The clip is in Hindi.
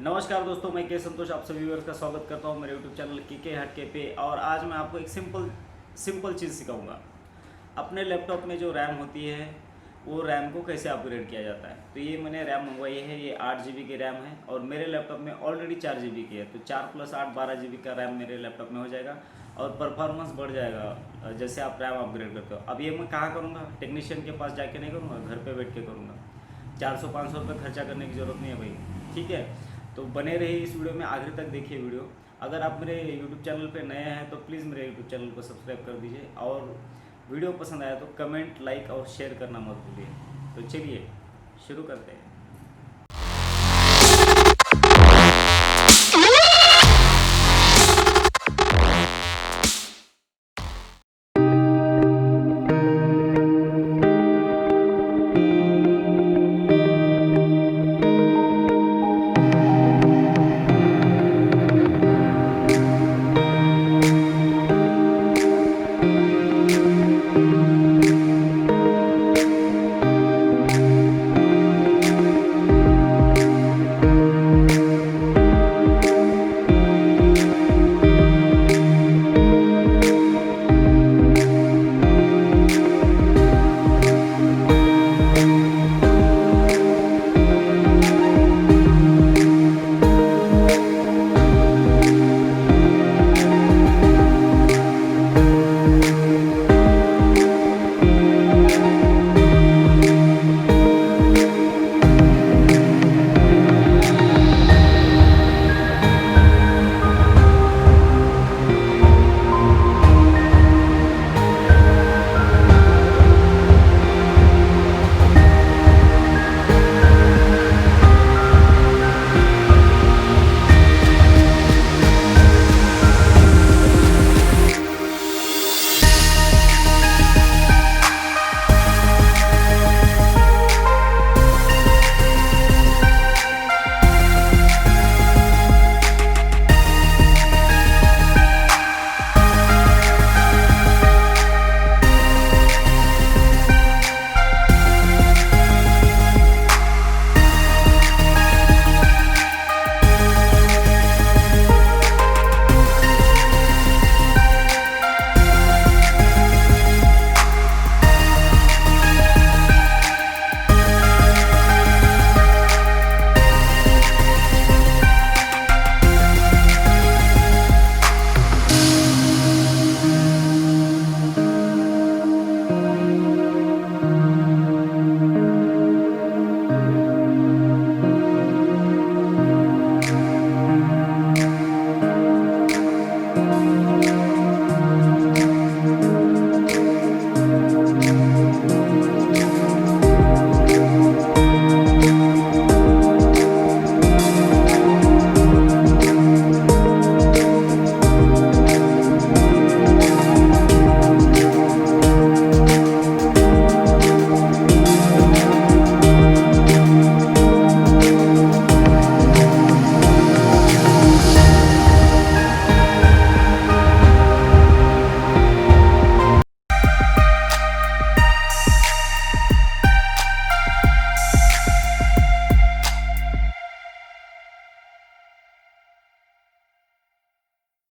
नमस्कार दोस्तों, मैं के संतोष आप सभी व्यूअर्स का स्वागत करता हूं मेरे यूट्यूब चैनल के हटके पे। और आज मैं आपको एक सिंपल चीज़ सिखाऊंगा। अपने लैपटॉप में जो रैम होती है वो रैम को कैसे अपग्रेड किया जाता है। तो ये मैंने रैम मंगवाई है, ये 8 GB की रैम है और मेरे लैपटॉप में ऑलरेडी 4 GB की है। तो 4+8 12 GB का रैम मेरे लैपटॉप में हो जाएगा और परफॉर्मेंस बढ़ जाएगा जैसे आप रैम अपग्रेड करते हो। अब ये मैं कहाँ करूँगा, टेक्नीशियन के पास जाके नहीं करूँगा, घर पर बैठ के करूँगा। 400-500 रुपये खर्चा करने की ज़रूरत नहीं है भाई, ठीक है। तो बने रहिए इस वीडियो में, आखिर तक देखिए वीडियो। अगर आप मेरे यूट्यूब चैनल पे नए हैं तो प्लीज़ मेरे यूट्यूब चैनल को सब्सक्राइब कर दीजिए और वीडियो पसंद आया तो कमेंट, लाइक और शेयर करना मत भूलिए। तो चलिए शुरू करते हैं।